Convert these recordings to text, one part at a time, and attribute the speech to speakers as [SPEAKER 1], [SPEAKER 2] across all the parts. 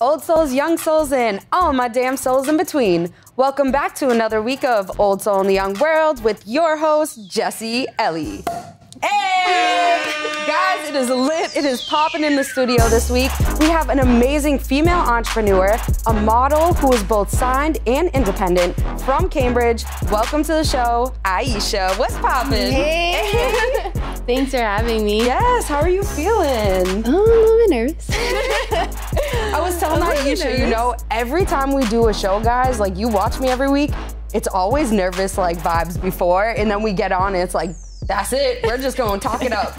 [SPEAKER 1] Old souls, young souls, and all my damn souls in between. Welcome back to another week of Old Soul in the Young World with your host, Jesse Ellie. Hey! Guys, it is lit. It is popping in the studio this week. We have an amazing female entrepreneur, a model who is both signed and independent from Cambridge. Welcome to the show, Ieshah. What's poppin'?
[SPEAKER 2] Hey! Thanks for having me.
[SPEAKER 1] Yes, how are you feeling?
[SPEAKER 2] Oh, I'm a little bit nervous.
[SPEAKER 1] I was telling Ieshah, you know, every time we do a show, guys, like you watch me every week, it's always nervous like vibes before, and then we get on and it's like, that's it, we're just going to talk it up.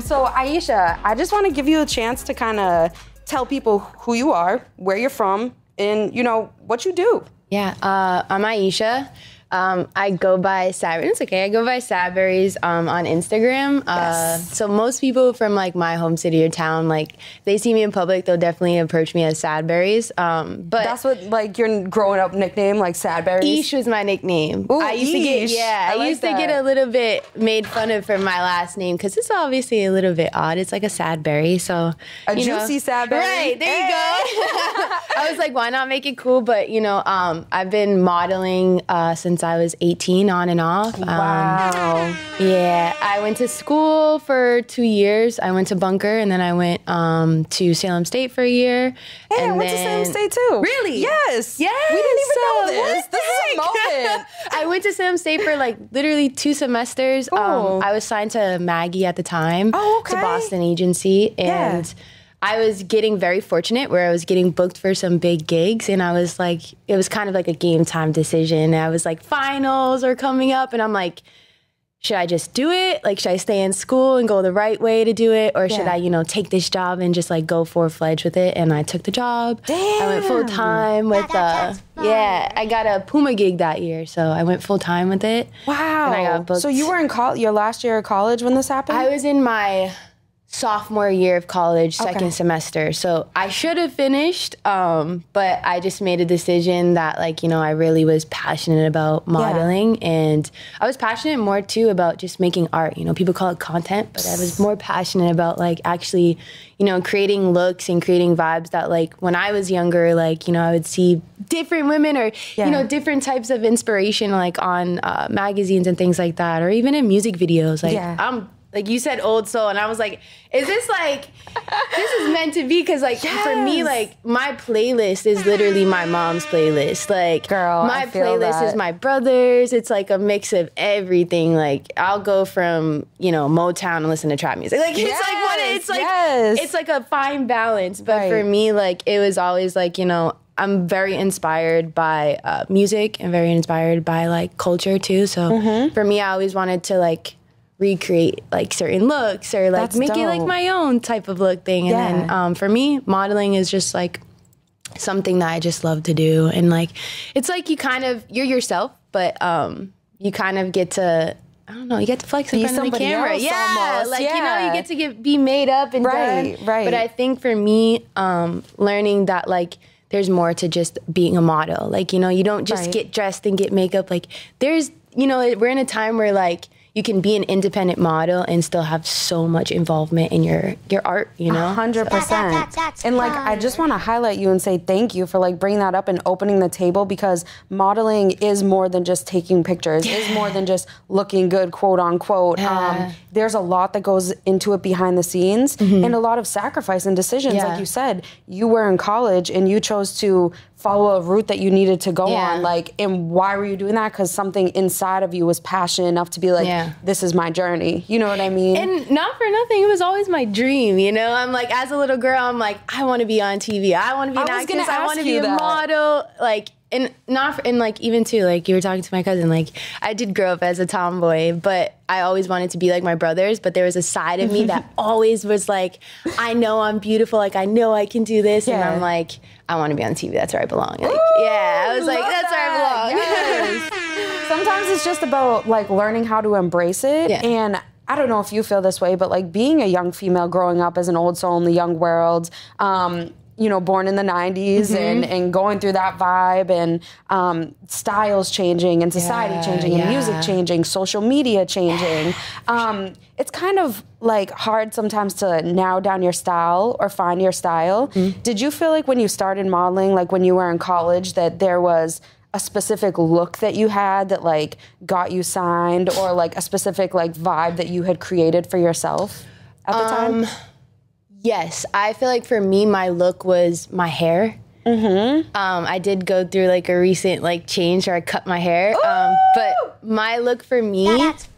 [SPEAKER 1] So Ieshah, I just want to give you a chance to kind of tell people who you are, where you're from, and you know, what you do.
[SPEAKER 2] Yeah, I'm Ieshah. I go by Sadberriess. It's okay. I go by Sadberriess on Instagram.
[SPEAKER 1] Yes.
[SPEAKER 2] So most people from like my home city or town, like they see me in public, they'll definitely approach me as Sadberriess. But
[SPEAKER 1] that's what like your growing up nickname, like Sadberriess.
[SPEAKER 2] Ish was my nickname.
[SPEAKER 1] Ooh,
[SPEAKER 2] I used to get I used to get a little bit made fun of for my last name because it's obviously a little bit odd. It's like a Sadberry, so
[SPEAKER 1] a juicy Sadberry.
[SPEAKER 2] Right there you go. I was like, why not make it cool? But you know, I've been modeling since I was 18 on and off.
[SPEAKER 1] Wow.
[SPEAKER 2] Yeah, I went to school for 2 years. I went to Bunker and then I went to Salem State for a year.
[SPEAKER 1] Hey,
[SPEAKER 2] and
[SPEAKER 1] I went to Salem State too.
[SPEAKER 2] Really?
[SPEAKER 1] Yes.
[SPEAKER 2] Yes.
[SPEAKER 1] We didn't even know this.
[SPEAKER 2] What
[SPEAKER 1] This is a moment.
[SPEAKER 2] I went to Salem State for like literally 2 semesters. I was signed to Maggie at the time.
[SPEAKER 1] Oh, okay.
[SPEAKER 2] It's a Boston agency. And I was getting very fortunate where I was getting booked for some big gigs, and I was like, it was kind of like a game time decision. I was like, finals are coming up, and I'm like, should I just do it? Like, should I stay in school and go the right way to do it? Or should I, you know, take this job and just like go full-fledged with it? And I took the job.
[SPEAKER 1] Damn.
[SPEAKER 2] I went full-time with, I got a PUMA gig that year, so I went full-time with it.
[SPEAKER 1] Wow.
[SPEAKER 2] And I got booked.
[SPEAKER 1] So you were in your last year of college when this happened?
[SPEAKER 2] I was in my sophomore year of college, second semester. So I should have finished, but I just made a decision that, like, you know, I really was passionate about modeling, and I was passionate more too about just making art. You know, people call it content, but I was more passionate about like actually, you know, creating looks and creating vibes that, like, when I was younger, like, you know, I would see different women or, you know, different types of inspiration, like on magazines and things like that, or even in music videos. Like, like you said, old soul, and I was like, is this like, this is meant to be? Because like for me, like my playlist is literally my mom's playlist. Like,
[SPEAKER 1] girl,
[SPEAKER 2] my playlist is my brother's. It's like a mix of everything. Like, I'll go from, you know, Motown and listen to trap music. Like, it's like what it's like. It's like a fine balance. But for me, like, it was always like, you know, I'm very inspired by music and very inspired by like culture too. So for me, I always wanted to like recreate like certain looks or like make it like my own type of look thing. And then for me, modeling is just like something that I just love to do. And like, it's like you're yourself, but you kind of get to, I don't know, you get to flex in front of the camera.
[SPEAKER 1] Almost.
[SPEAKER 2] Like, you know, you get to be made up and done. Right. But I think for me, learning that like, there's more to just being a model. Like, you know, you don't just get dressed and get makeup. Like, there's, you know, we're in a time where like, you can be an independent model and still have so much involvement in your art, you know?
[SPEAKER 1] 100%. And like, I just want to highlight you and say thank you for like bringing that up and opening the table, because modeling is more than just taking pictures. It's more than just looking good, quote unquote. There's a lot that goes into it behind the scenes and a lot of sacrifice and decisions. Like you said, you were in college and you chose to follow a route that you needed to go on. Like, and why were you doing that? Because something inside of you was passionate enough to be like, this is my journey. You know what I mean?
[SPEAKER 2] And not for nothing, it was always my dream, you know? I'm like, as a little girl, I'm like, I want to be on TV. I want to be an actress. I want to be a model. Like, and like, even too, like you were talking to my cousin, like I did grow up as a tomboy, but I always wanted to be like my brothers. But there was a side of me that always was like, I know I'm beautiful. Like, I know I can do this. And I'm like, I want to be on TV. That's where I belong. Like, I was like, that's where I belong.
[SPEAKER 1] Yes. Sometimes it's just about like learning how to embrace it. And I don't know if you feel this way, but like being a young female growing up as an old soul in the young world, you know, born in the 90s and going through that vibe, and styles changing and society changing and music changing, social media changing. It's kind of like hard sometimes to narrow down your style or find your style. Did you feel like when you started modeling, like when you were in college, that there was a specific look that you had that like got you signed, or like a specific like vibe that you had created for yourself at the time?
[SPEAKER 2] Yes, I feel like for me, my look was my hair. I did go through like a recent like change where I cut my hair, but my look for me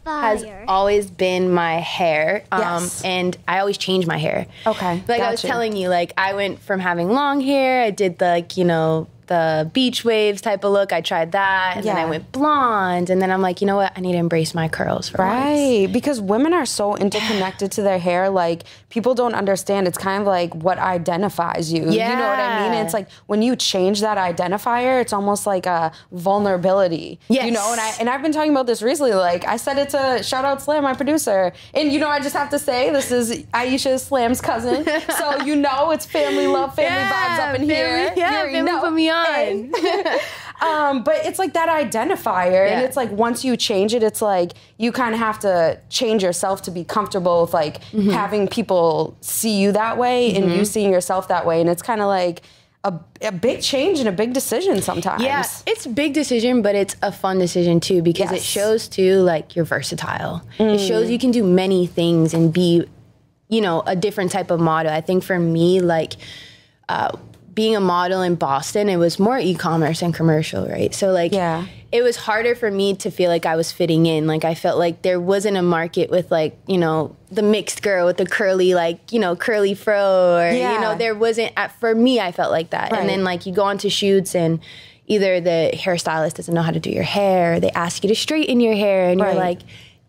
[SPEAKER 2] has always been my hair, and I always change my hair.
[SPEAKER 1] Okay,
[SPEAKER 2] like I was telling you, like I went from having long hair, I did the, like, you know, the beach waves type of look. I tried that, and then I went blonde, and then I'm like, you know what? I need to embrace my curls for once.
[SPEAKER 1] Because women are so interconnected to their hair. Like, people don't understand. It's kind of like what identifies you. You know what I mean? It's like when you change that identifier, it's almost like a vulnerability. You know, and I've been talking about this recently. Like, I said it to shout out Slam, my producer, and you know, I just have to say this is Ieshah, Slam's cousin. So you know, it's family love, family vibes up in here.
[SPEAKER 2] Family put me on.
[SPEAKER 1] But it's like that identifier, and it's like once you change it, it's like you kind of have to change yourself to be comfortable with like having people see you that way and you seeing yourself that way, and it's kind of like a big change and a big decision sometimes.
[SPEAKER 2] Yeah, it's a big decision, but it's a fun decision too, because it shows too like you're versatile. It shows you can do many things and be, you know, a different type of model. I think for me, like being a model in Boston, it was more e-commerce and commercial, right? So like, it was harder for me to feel like I was fitting in. Like I felt like there wasn't a market with like, you know, the mixed girl with the curly, like, you know, curly fro, or, you know, there wasn't, for me, I felt like that. And then like you go on to shoots and either the hairstylist doesn't know how to do your hair, they ask you to straighten your hair, and you're like,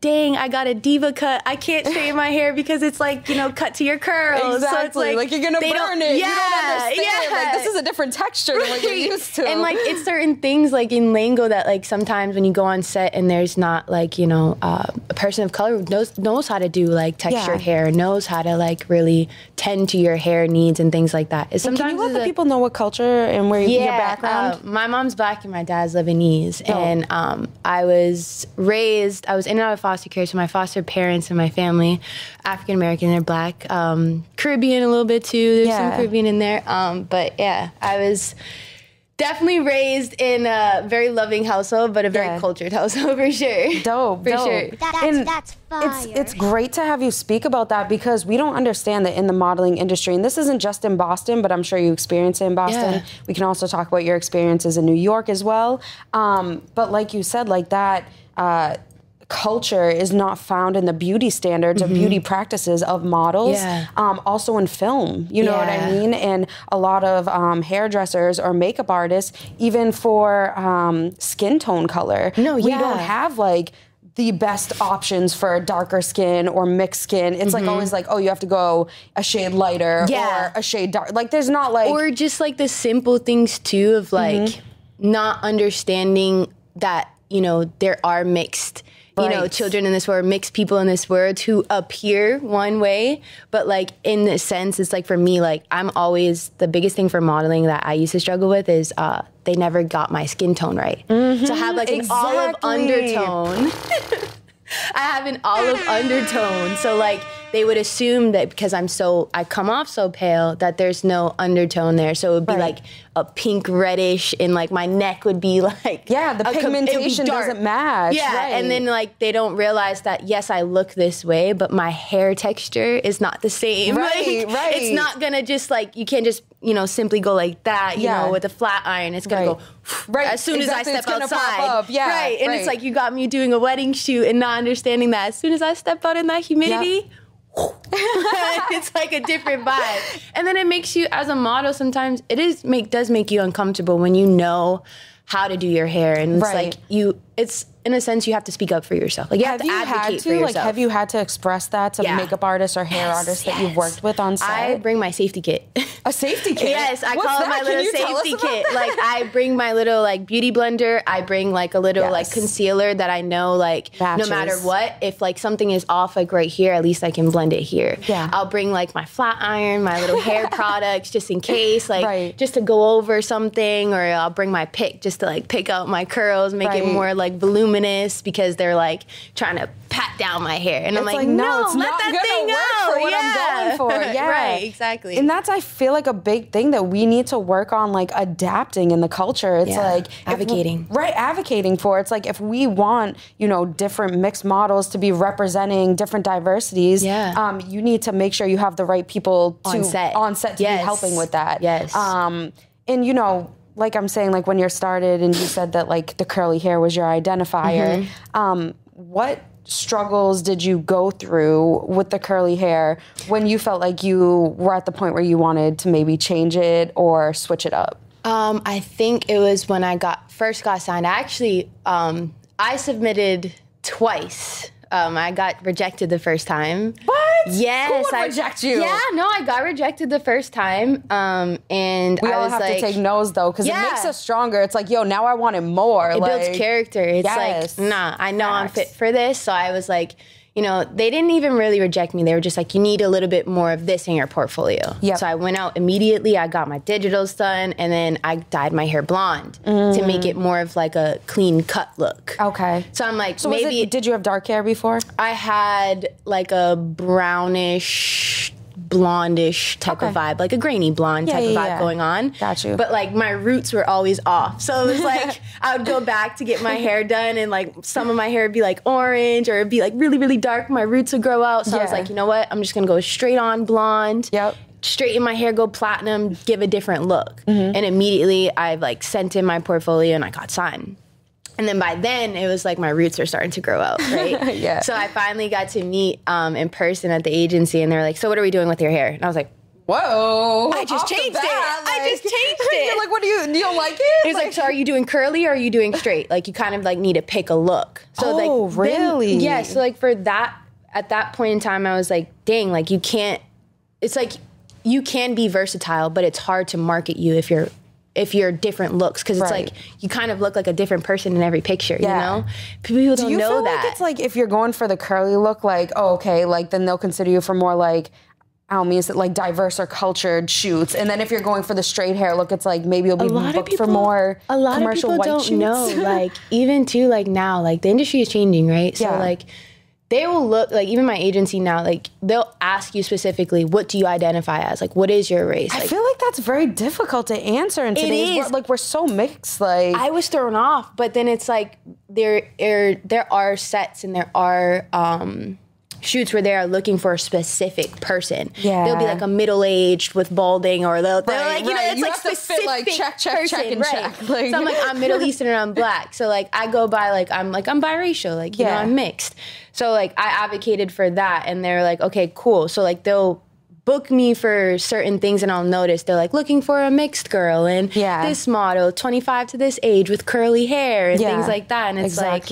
[SPEAKER 2] dang, I got a diva cut. I can't straighten my hair because it's like, you know, cut to your curls.
[SPEAKER 1] Exactly.
[SPEAKER 2] So it's like
[SPEAKER 1] you're going to burn it. You don't understand. Like, this is a different texture than what you're used to.
[SPEAKER 2] And like, it's certain things like in lingo that like sometimes when you go on set and there's not like, you know, a person of color who knows how to do like textured hair, knows how to like really tend to your hair needs and things like that.
[SPEAKER 1] Sometimes can you let the people know what culture and where your background?
[SPEAKER 2] My mom's Black and my dad's Lebanese. And I was raised, I was in and out of foster care, so my foster parents and my family, African American, they're Black, Caribbean a little bit too. There's some Caribbean in there. But yeah, I was definitely raised in a very loving household, but a very cultured household for sure.
[SPEAKER 1] Dope.
[SPEAKER 2] Sure.
[SPEAKER 1] That's fire. It's great to have you speak about that, because we don't understand that in the modeling industry, and this isn't just in Boston, but I'm sure you experience it in Boston. We can also talk about your experiences in New York as well. But like you said, like that, culture is not found in the beauty standards or beauty practices of models. Also in film, you know what I mean? And a lot of hairdressers or makeup artists, even for skin tone color, we don't have like the best options for darker skin or mixed skin. It's like always like, oh, you have to go a shade lighter or a shade dark. Like there's not like...
[SPEAKER 2] Or just like the simple things too of like not understanding that, you know, there are mixed... you know, children in this world, mixed people in this world who appear one way, but like in this sense, it's like for me, like I'm always, the biggest thing for modeling that I used to struggle with is they never got my skin tone right. To have like an olive undertone. I have an olive undertone. So like they would assume that because I come off so pale that there's no undertone there. So it would be like a pink reddish, and like my neck would be like...
[SPEAKER 1] Yeah, the pigmentation doesn't match.
[SPEAKER 2] Yeah, and then like they don't realize that, yes, I look this way, but my hair texture is not the same. It's not gonna just like, you can't just, you know, simply go like that, you know, with a flat iron. It's gonna go as soon as I step outside. And it's like you got me doing a wedding shoot and not understanding that as soon as I step out in that humidity, it's like a different vibe. And then it makes you, as a model, sometimes it does make you uncomfortable when you know how to do your hair, and it's like it's in a sense you have to speak up for yourself. Like you have to advocate for yourself.
[SPEAKER 1] Like, have you had to express that to makeup artists or hair artists that you've worked with on set?
[SPEAKER 2] I bring my safety kit.
[SPEAKER 1] A safety kit?
[SPEAKER 2] Yes, I call it my little safety kit. Like, I bring my little, like, beauty blender. I bring, like, a little, like, concealer that I know, like, no matter what, if, like, something is off, like, right here, at least I can blend it here. Yeah. I'll bring, like, my flat iron, my little hair products, just in case, like, just to go over something, or I'll bring my pick just to, like, pick out my curls, make it more, like, voluminous, because they're, like, trying to pat down my hair. And I'm like, no,
[SPEAKER 1] it's
[SPEAKER 2] let
[SPEAKER 1] not
[SPEAKER 2] that thing
[SPEAKER 1] work
[SPEAKER 2] out.
[SPEAKER 1] for what I'm going for. Yeah.
[SPEAKER 2] Right, exactly.
[SPEAKER 1] And that's, I feel like, a big thing that we need to work on, like, adapting in the culture. It's like
[SPEAKER 2] advocating.
[SPEAKER 1] Advocating for. It's like, if we want, you know, different mixed models to be representing different diversities, you need to make sure you have the right people on set to be helping with that.
[SPEAKER 2] Yes.
[SPEAKER 1] And, you know, like I'm saying, like, when you're started and you said that, like, the curly hair was your identifier, what struggles did you go through with the curly hair when you felt like you were at the point where you wanted to maybe change it or switch it up?
[SPEAKER 2] I think it was when I first got signed. I actually, I submitted twice. I got rejected the first time.
[SPEAKER 1] What?
[SPEAKER 2] Yes.
[SPEAKER 1] Who would reject you?
[SPEAKER 2] Yeah, no, I got rejected the first time. And
[SPEAKER 1] we
[SPEAKER 2] I
[SPEAKER 1] all
[SPEAKER 2] was
[SPEAKER 1] have
[SPEAKER 2] like,
[SPEAKER 1] to take no's, though, because it makes us stronger. It's like, yo, now I want it more.
[SPEAKER 2] It
[SPEAKER 1] like,
[SPEAKER 2] builds character. It's like, nah, I know I'm fit for this. So I was like, you know, they didn't even really reject me. They were just like, you need a little bit more of this in your portfolio. Yep. So I went out immediately. I got my digitals done, and then I dyed my hair blonde to make it more of like a clean cut look.
[SPEAKER 1] Okay.
[SPEAKER 2] So I'm like,
[SPEAKER 1] so
[SPEAKER 2] maybe.
[SPEAKER 1] Did you have dark hair before?
[SPEAKER 2] I had like a brownish, blondish type of vibe, like a grainy blonde type of vibe going on.
[SPEAKER 1] Got you.
[SPEAKER 2] But like my roots were always off. So it was like I would go back to get my hair done, and like some of my hair would be like orange, or it'd be like really, really dark. My roots would grow out. So I was like, you know what? I'm just gonna go straight on blonde.
[SPEAKER 1] Yep.
[SPEAKER 2] Straighten my hair, go platinum, give a different look. And immediately I like sent in my portfolio and I got signed. And then by then, it was like my roots are starting to grow out, right? So I finally got to meet in person at the agency, and they were like, so what are we doing with your hair? And I was like,
[SPEAKER 1] whoa.
[SPEAKER 2] I just changed it. I just changed it.
[SPEAKER 1] You're like, what do you don't like it?
[SPEAKER 2] It's like, so are you doing curly or are you doing straight? Like, you kind of like need to pick a look. So like,
[SPEAKER 1] really?
[SPEAKER 2] Yeah, so like for that, at that point in time, I was like, dang, like you can't, it's like, you can be versatile, but it's hard to market you if you're different looks, because it's like you kind of look like a different person in every picture, you know? People don't know that. Do you feel like
[SPEAKER 1] it's like if you're going for the curly look, like, oh, okay, like then they'll consider you for more like, I don't mean, is it like diverse or cultured shoots? And then if you're going for the straight hair look, it's like maybe you'll be booked for more commercial white shoots. A lot of people don't know,
[SPEAKER 2] like even too, like now, like the industry is changing, right? So like they will look, like even my agency now, like they'll ask you specifically, what do you identify as? Like, what is your race?
[SPEAKER 1] I
[SPEAKER 2] like,
[SPEAKER 1] feel like that's very difficult to answer in today's world. Like, we're so mixed. Like,
[SPEAKER 2] I was thrown off, but then it's like there are sets and there are shoots where they are looking for a specific person. Yeah. They'll be like a middle-aged with balding, or they'll like, you know, it's
[SPEAKER 1] you
[SPEAKER 2] like
[SPEAKER 1] have
[SPEAKER 2] specific
[SPEAKER 1] to fit, like, check,
[SPEAKER 2] person,
[SPEAKER 1] and check. Like,
[SPEAKER 2] so I'm like, I'm Middle Eastern and I'm black. So like I go by like I'm biracial, like, you know, I'm mixed. So like I advocated for that, and they're like, okay, cool. So like they'll book me for certain things, and I'll notice they're like looking for a mixed girl and this model, 25 to this age with curly hair and things like that. And it's like,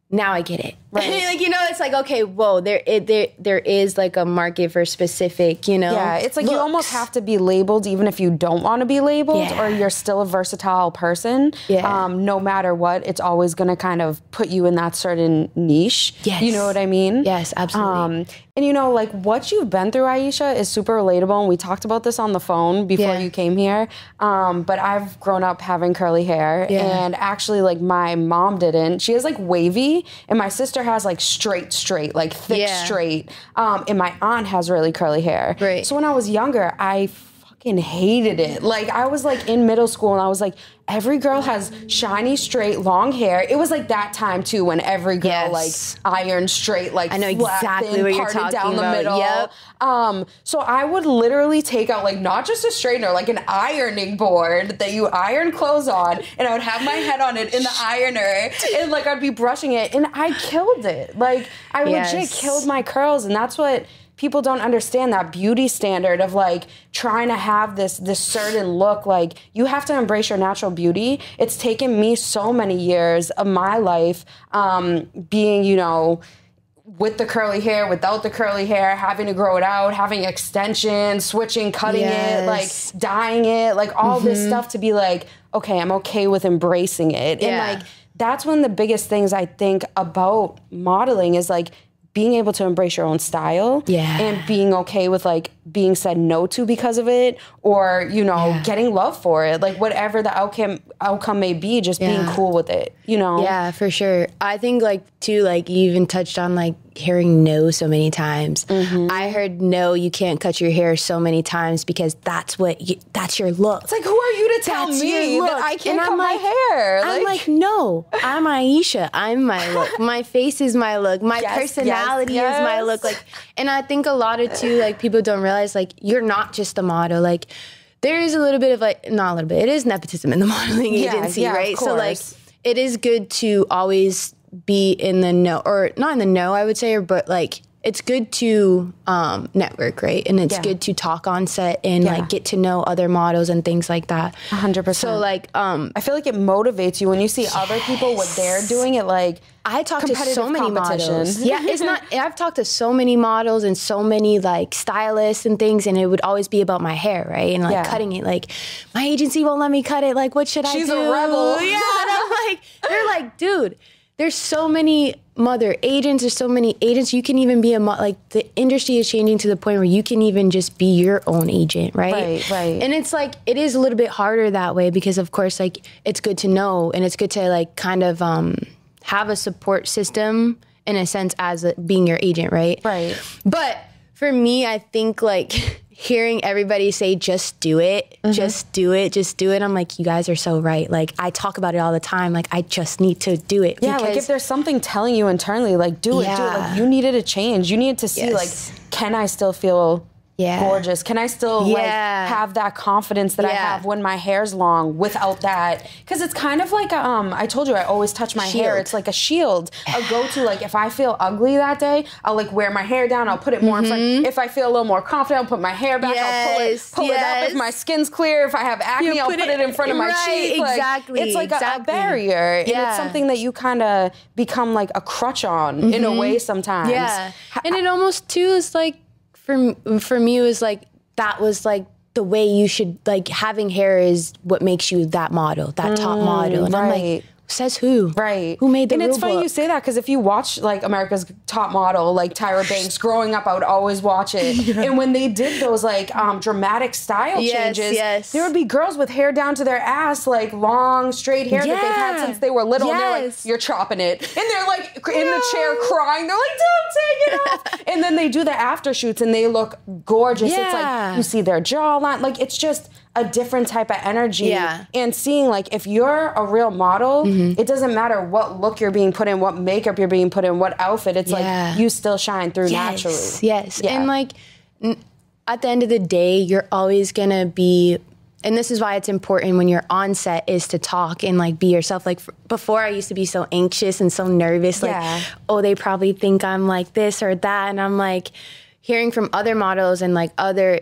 [SPEAKER 2] now I get it. Right. Like, you know, it's like, okay, whoa, there is like a market for specific, you know.
[SPEAKER 1] Yeah, it's like looks. You almost have to be labeled even if you don't want to be labeled, or you're still a versatile person. Yeah. No matter what, it's always going to kind of put you in that certain niche. Yes. You know what I mean?
[SPEAKER 2] Yes, absolutely.
[SPEAKER 1] And you know, like what you've been through, Ieshah, is super relatable. And we talked about this on the phone before you came here. But I've grown up having curly hair, and actually, like my mom didn't. She has like wavy, and my sister has like straight, like thick straight. And my aunt has really curly hair. Right. So when I was younger, I fucking hated it. Like I was like in middle school, and I was like, every girl has shiny, straight, long hair. It was like that time too, when every girl like ironed straight, like
[SPEAKER 2] I know exactly
[SPEAKER 1] thin,
[SPEAKER 2] what you're talking
[SPEAKER 1] down
[SPEAKER 2] about.
[SPEAKER 1] The middle. Yep. So I would literally take out like not just a straightener, like an ironing board that you iron clothes on, and I would have my head on it in the ironer, and like I'd be brushing it, and I killed it. Like I legit killed my curls, and that's what people don't understand, that beauty standard of like trying to have this certain look. Like you have to embrace your natural beauty. It's taken me so many years of my life being, you know, with the curly hair, without the curly hair, having to grow it out, having extensions, switching, cutting it, like dyeing it, like all this stuff to be like, okay, I'm okay with embracing it. And like, that's one of the biggest things I think about modeling is like being able to embrace your own style and being okay with like being said no to because of it, or, you know, getting love for it, like whatever the outcome may be, just being cool with it, you know?
[SPEAKER 2] Yeah, for sure. I think like too, like you even touched on like hearing no so many times. I heard no, you can't cut your hair so many times because that's your look.
[SPEAKER 1] It's like, who are you to tell me that I can't cut my hair?
[SPEAKER 2] I'm like, no, I'm Ieshah. I'm my look. My face is my look. My personality is my look. Like, and I think a lot of too, like people don't realize like you're not just a model. Like there is a little bit of like, not a little bit, it is nepotism in the modeling agency, right? So like it is good to always be in the know, or not in the know, I would say, but like it's good to network, right? And it's good to talk on set and like get to know other models and things like that.
[SPEAKER 1] 100%.
[SPEAKER 2] So like,
[SPEAKER 1] I feel like it motivates you when you see other people, what they're doing. It like,
[SPEAKER 2] I talk to so many models. Yeah, it's not, I've talked to so many models and so many like stylists and things, and it would always be about my hair, right? And like cutting it, like my agency won't let me cut it. Like, what should I do?
[SPEAKER 1] She's a rebel.
[SPEAKER 2] Yeah, and I'm like, they're like, dude, there's so many mother agents, there's so many agents. You can even be like the industry is changing to the point where you can even just be your own agent, right?
[SPEAKER 1] Right.
[SPEAKER 2] And it's like, it is a little bit harder that way because of course, like it's good to know and it's good to like kind of have a support system in a sense as being your agent, right?
[SPEAKER 1] Right.
[SPEAKER 2] But for me, I think like hearing everybody say, just do it, just do it, just do it. I'm like, you guys are so right. Like I talk about it all the time. Like I just need to do it.
[SPEAKER 1] Yeah, like if there's something telling you internally, like do it, do it. Like you needed a change. You needed to see like, can I still feel gorgeous? Can I still like have that confidence that I have when my hair's long without that? Because it's kind of like I told you I always touch my hair. It's like a shield, a go-to. Like if I feel ugly that day, I'll like wear my hair down. I'll put it more in front. If I feel a little more confident, I'll put my hair back. I'll pull it up. If my skin's clear, if I have acne, I'll put it in front of my cheek.
[SPEAKER 2] Exactly.
[SPEAKER 1] Like, it's like a barrier, and it's something that you kind of become like a crutch on in a way sometimes.
[SPEAKER 2] Yeah, and it almost too is like. For me, it was like, that was like the way you should, like having hair is what makes you that model, that top model. And I'm like, says who?
[SPEAKER 1] Right.
[SPEAKER 2] Who made the
[SPEAKER 1] rule book? And it's funny you say that because if you watch like America's Top Model, like Tyra Banks, growing up, I would always watch it. And when they did those like dramatic style changes, there would be girls with hair down to their ass, like long, straight hair that they've had since they were little. And they're like, you're chopping it. And they're like in the chair crying. They're like, don't take it off. And then they do the after shoots and they look gorgeous. It's like, you see their jawline. Like it's just a different type of energy. And seeing like, if you're a real model, it doesn't matter what look you're being put in, what makeup you're being put in, what outfit, it's like you still shine through naturally.
[SPEAKER 2] And like at the end of the day, you're always gonna be, and this is why it's important when you're on set is to talk and like be yourself. Like before I used to be so anxious and so nervous, like, oh, they probably think I'm like this or that. And I'm like, hearing from other models and like other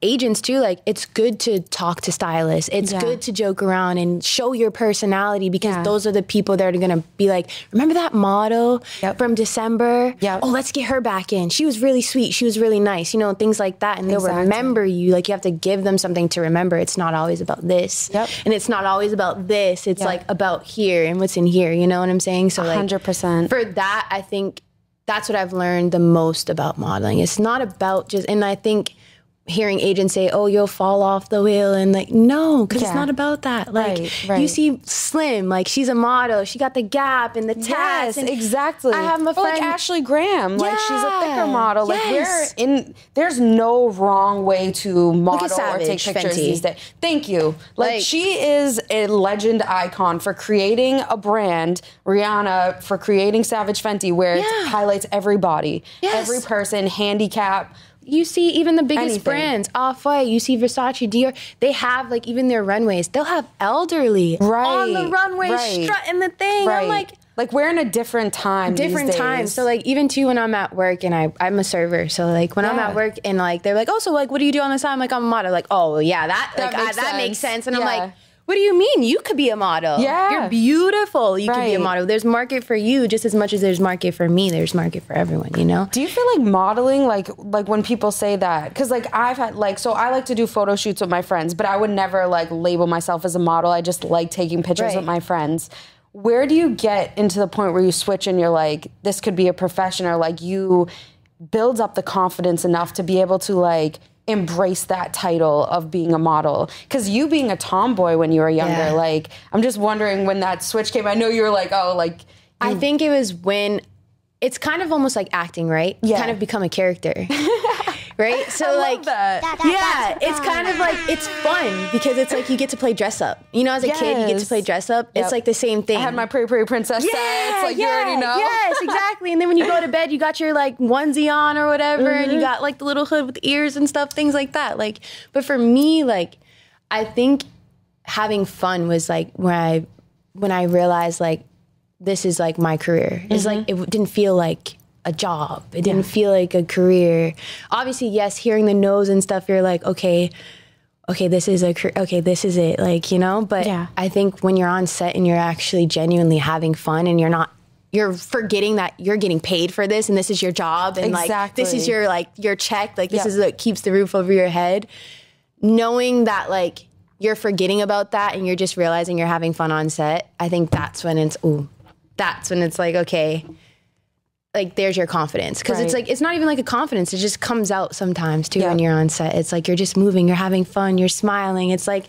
[SPEAKER 2] agents too, like it's good to talk to stylists. It's good to joke around and show your personality because those are the people that are gonna be like, remember that model from December? Oh, let's get her back in. She was really sweet. She was really nice. You know, things like that. And they'll remember you. Like you have to give them something to remember. It's not always about this. And it's not always about this. It's like about here and what's in here. You know what I'm saying? So like
[SPEAKER 1] 100%.
[SPEAKER 2] For that, I think that's what I've learned the most about modeling. It's not about just, and I think hearing agents say, oh, you'll fall off the wheel, and like, no, because it's not about that. Like, you see Slim, like she's a model, she got the gap and the tats. And
[SPEAKER 1] exactly.
[SPEAKER 2] I have my friend,
[SPEAKER 1] like Ashley Graham, like she's a thicker model. Like there's no wrong way to model or take pictures these days. Thank you. Like she is a legend icon for creating a brand, Rihanna for creating Savage Fenty, where it highlights every body, every person, handicap.
[SPEAKER 2] You see even the biggest brands, Off-White, you see Versace, Dior, they have like even their runways, they'll have elderly on the runway strutting the thing. I'm like
[SPEAKER 1] we're in a different time these days.
[SPEAKER 2] So like even too when I'm at work and I'm a server, so like when I'm at work and like they're like, oh, so like what do you do on the side? I'm like, I'm a model. Like, oh yeah, that makes sense. And I'm like, what do you mean? You could be a model.
[SPEAKER 1] Yeah.
[SPEAKER 2] You're beautiful. You could be a model. There's market for you just as much as there's market for me. There's market for everyone, you know?
[SPEAKER 1] Do you feel like modeling, like when people say that, because like I've had like, so I like to do photo shoots with my friends, but I would never like label myself as a model. I just like taking pictures with my friends. Where do you get into the point where you switch and you're like, this could be a profession, or like you builds up the confidence enough to be able to like embrace that title of being a model? Because you being a tomboy when you were younger, like, I'm just wondering when that switch came. I know you were like, oh, like.
[SPEAKER 2] I think it was when, it's kind of almost like acting, right? You kind of become a character. Right? So
[SPEAKER 1] I
[SPEAKER 2] like,
[SPEAKER 1] love that.
[SPEAKER 2] Yeah, it's kind of like, it's fun because it's like you get to play dress up. You know, as a kid, you get to play dress up. It's like the same thing.
[SPEAKER 1] I had my Pretty Princess sets, like you already know.
[SPEAKER 2] Yes, exactly. And then when you go to bed, you got your like onesie on or whatever, and you got like the little hood with ears and stuff, things like that. Like, but for me, like, I think having fun was like when I realized like this is like my career. It's like it didn't feel like a job. It didn't feel like a career. Obviously, yes, hearing the no's and stuff, you're like, okay, this is this is it, like, you know? But I think when you're on set and you're actually genuinely having fun and you're forgetting that you're getting paid for this and this is your job and like this is your check, like this is what keeps the roof over your head. Knowing that like you're forgetting about that and you're just realizing you're having fun on set, I think that's when it's like, okay, like there's your confidence. Because it's like, it's not even like a confidence. It just comes out sometimes too when you're on set. It's like you're just moving, you're having fun, you're smiling. It's like,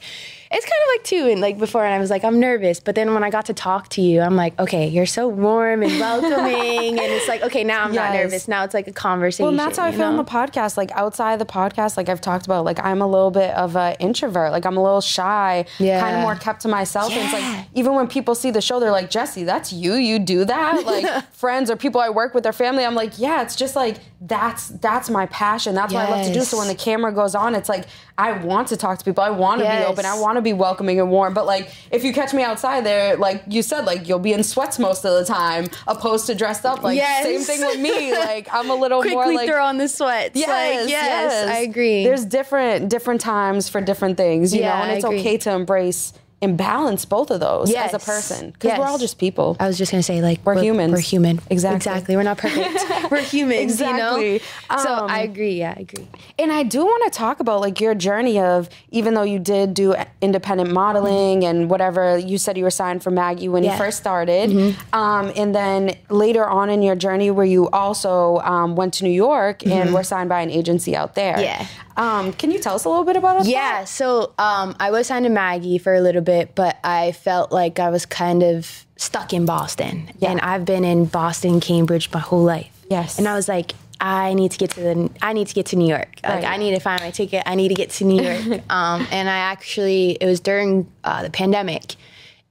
[SPEAKER 2] it's kind of like too, and like before, and I was like, I'm nervous. But then when I got to talk to you, I'm like, okay, you're so warm and welcoming. And it's like, okay, now I'm not nervous. Now it's like a conversation.
[SPEAKER 1] Well, and that's how I feel on the podcast. Like outside of the podcast, like I've talked about, like I'm a little bit of an introvert. Like I'm a little shy, kind of more kept to myself. And it's like, even when people see the show, they're like, Jessie, that's you? You do that? Like friends or people I work with, their family, I'm like, yeah, it's just like, that's my passion. That's what I love to do. So when the camera goes on, it's like, I want to talk to people. I want to be open. I want to be welcoming and warm. But like, if you catch me outside there, like you said, like you'll be in sweats most of the time, opposed to dressed up. Like same thing with me. Like I'm a little more like
[SPEAKER 2] throw on the sweats. Yes, I agree.
[SPEAKER 1] There's different times for different things, you know, and it's okay to embrace and balance both of those as a person, because we're all just people.
[SPEAKER 2] I was just gonna say, like,
[SPEAKER 1] we're humans.
[SPEAKER 2] We're human.
[SPEAKER 1] Exactly.
[SPEAKER 2] We're not perfect. We're humans.
[SPEAKER 1] Exactly.
[SPEAKER 2] You know? So I agree. Yeah, I agree.
[SPEAKER 1] And I do want to talk about like your journey of, even though you did do independent modeling and whatever, you said you were signed for Maggie when you first started, and then later on in your journey where you also went to New York and were signed by an agency out there.
[SPEAKER 2] Yeah.
[SPEAKER 1] Can you tell us a little bit about that?
[SPEAKER 2] Yeah, so I was signed to Maggie for a little bit, but I felt like I was kind of stuck in Boston. Yeah. And I've been in Boston, Cambridge my whole life.
[SPEAKER 1] Yes.
[SPEAKER 2] And I was like, I need to get to New York. Like I need to find my ticket. I need to get to New York. And it was during the pandemic.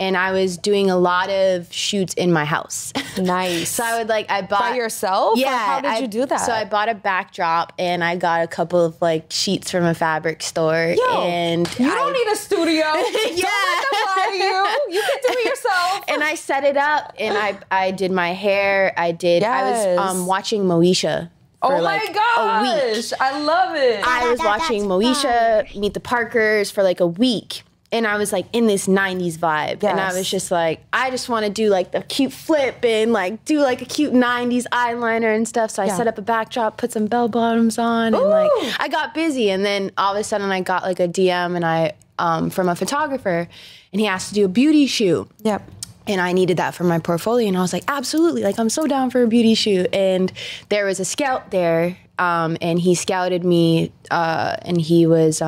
[SPEAKER 2] And I was doing a lot of shoots in my house.
[SPEAKER 1] Nice.
[SPEAKER 2] So I bought...
[SPEAKER 1] By yourself?
[SPEAKER 2] Yeah.
[SPEAKER 1] Or how did you do that?
[SPEAKER 2] So I bought a backdrop and I got a couple of like sheets from a fabric store.
[SPEAKER 1] And you don't need a studio. Don't let them lie to you. You can do it yourself.
[SPEAKER 2] And I set it up and I did my hair. I was watching Moesha. For
[SPEAKER 1] my gosh. I love it.
[SPEAKER 2] I was watching Moesha, Meet the Parkers for like a week. And I was like in this 90s vibe. Yes. And I was just like, I just want to do like the cute flip and like do like a cute 90s eyeliner and stuff. So I set up a backdrop, put some bell bottoms on, and like I got busy. And then all of a sudden I got like a DM and from a photographer, and he asked to do a beauty shoot.
[SPEAKER 1] Yep.
[SPEAKER 2] And I needed that for my portfolio. And I was like, absolutely. Like, I'm so down for a beauty shoot. And there was a scout there, and he scouted me, and he was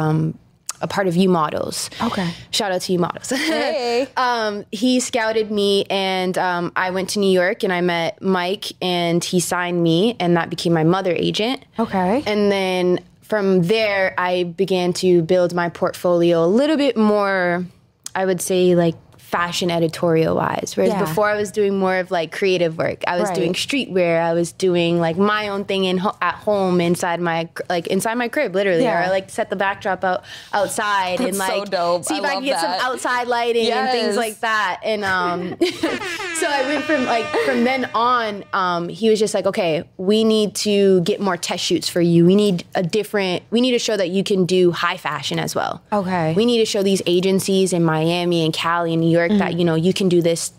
[SPEAKER 2] a part of U Models.
[SPEAKER 1] Okay.
[SPEAKER 2] Shout out to U Models.
[SPEAKER 1] Hey.
[SPEAKER 2] He scouted me, and I went to New York, and I met Mike, and he signed me, and that became my mother agent.
[SPEAKER 1] Okay.
[SPEAKER 2] And then from there, I began to build my portfolio a little bit more, I would say, like, fashion editorial wise. Whereas before I was doing more of like creative work. I was doing streetwear. I was doing like my own thing at home inside my crib, literally. Or I like set the backdrop outside and like
[SPEAKER 1] so dope.
[SPEAKER 2] see if I can get some outside lighting and things like that. And so I went from then on, he was just like, okay, we need to get more test shoots for you. We need to show that you can do high fashion as well.
[SPEAKER 1] Okay.
[SPEAKER 2] We need to show these agencies in Miami and Cali and New York that, you know, you can do this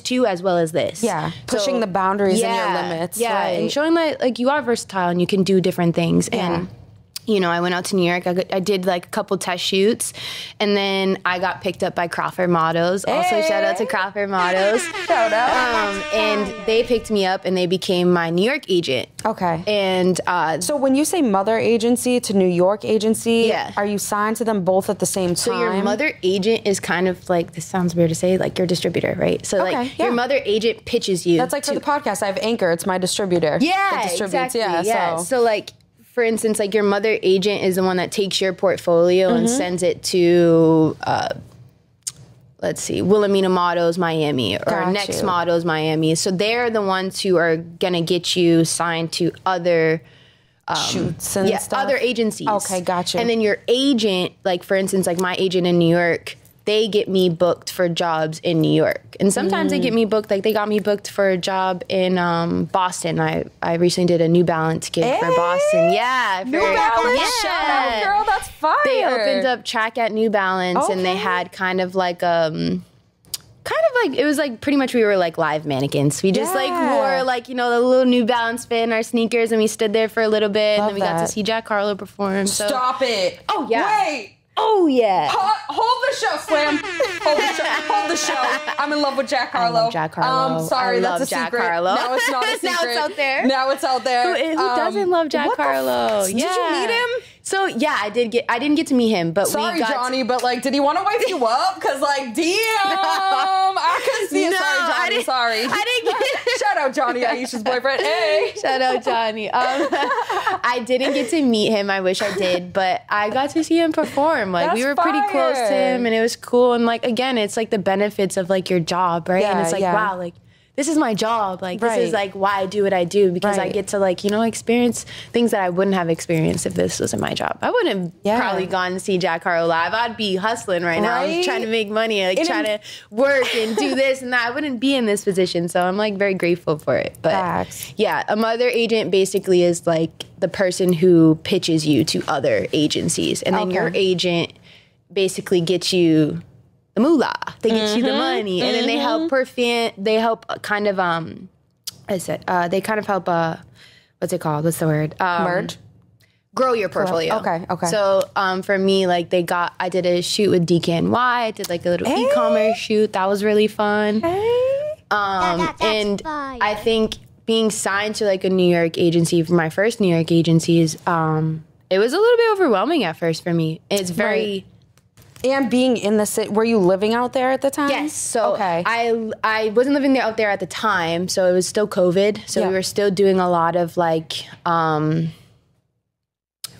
[SPEAKER 2] too as well as this.
[SPEAKER 1] Yeah. Pushing the boundaries and your limits.
[SPEAKER 2] Yeah. Right. And showing that like you are versatile and you can do different things.
[SPEAKER 1] Yeah.
[SPEAKER 2] And you know, I went out to New York. I did like a couple test shoots, and then I got picked up by Crawford Models. Also, shout out to Crawford Models.
[SPEAKER 1] Shout out.
[SPEAKER 2] And they picked me up, and they became my New York agent.
[SPEAKER 1] Okay.
[SPEAKER 2] And
[SPEAKER 1] so when you say mother agency to New York agency,
[SPEAKER 2] yeah,
[SPEAKER 1] are you signed to them both at the same time?
[SPEAKER 2] So your mother agent is kind of like, this sounds weird to say, like your distributor, right? So like your mother agent pitches you.
[SPEAKER 1] That's like for the podcast. I have Anchor. It's my distributor.
[SPEAKER 2] Yeah, exactly. Yeah. So like, for instance, like your mother agent is the one that takes your portfolio and sends it to, let's see, Wilhelmina Models Miami or Next Models Miami. So they're the ones who are gonna get you signed to other
[SPEAKER 1] shoots and stuff.
[SPEAKER 2] Other agencies.
[SPEAKER 1] Okay, gotcha.
[SPEAKER 2] And then your agent, like for instance, like my agent in New York, they get me booked for jobs in New York. And sometimes they get me booked, like they got me booked for a job in Boston. I recently did a New Balance gig for Boston. Yeah.
[SPEAKER 1] New Balance? Shout out, girl, that's fire.
[SPEAKER 2] They opened up track at New Balance and they had kind of like, it was like pretty much we were like live mannequins. We just like wore like, you know, the little New Balance fit in our sneakers and we stood there for a little bit and then we got to see Jack Harlow perform. So.
[SPEAKER 1] Stop it.
[SPEAKER 2] Oh, yeah.
[SPEAKER 1] Wait.
[SPEAKER 2] Oh, yeah.
[SPEAKER 1] Hold the show, Slam. Hold the show. I'm in love with Jack Harlow.
[SPEAKER 2] I love Jack Harlow.
[SPEAKER 1] Sorry,
[SPEAKER 2] that's
[SPEAKER 1] a
[SPEAKER 2] Jack
[SPEAKER 1] secret.
[SPEAKER 2] Harlow.
[SPEAKER 1] Now it's not a secret.
[SPEAKER 2] Now it's out there.
[SPEAKER 1] Now it's out there.
[SPEAKER 2] Who doesn't love Jack Harlow?
[SPEAKER 1] Did you meet him?
[SPEAKER 2] So yeah, I didn't get to meet him, but
[SPEAKER 1] sorry, Johnny, but like, did he want to wipe you up? Cause like, damn, I couldn't see it.
[SPEAKER 2] No,
[SPEAKER 1] sorry, Johnny. Sorry.
[SPEAKER 2] I didn't get.
[SPEAKER 1] Shout out Johnny, Ieshah's boyfriend. Hey,
[SPEAKER 2] shout out Johnny. I didn't get to meet him. I wish I did, but I got to see him perform. Like we were pretty close to him, and it was cool. And like again, it's like the benefits of like your job, right? And it's like wow, like. This is my job. Like, this is like why I do what I do because I get to like, you know, experience things that I wouldn't have experienced if this wasn't my job. I wouldn't have probably gone to see Jack Harlow live. I'd be hustling right now, trying to make money, like trying to work and do this and that. I wouldn't be in this position. So I'm like very grateful for it. But yeah, a mother agent basically is like the person who pitches you to other agencies. And then your agent basically gets you the moolah. They get you the money, and then they help they help kind of they kind of help what's it called? What's the word?
[SPEAKER 1] Merge.
[SPEAKER 2] Grow your portfolio.
[SPEAKER 1] Okay.
[SPEAKER 2] So for me, like I did a shoot with DKNY. I did like a little e-commerce shoot. That was really fun. And fire. I think being signed to like a New York agency, for my first New York agencies, it was a little bit overwhelming at first for me. It's very.
[SPEAKER 1] And being in the city, were you living out there at the time?
[SPEAKER 2] Yes. So I wasn't living out there at the time, so it was still COVID. So we were still doing a lot of like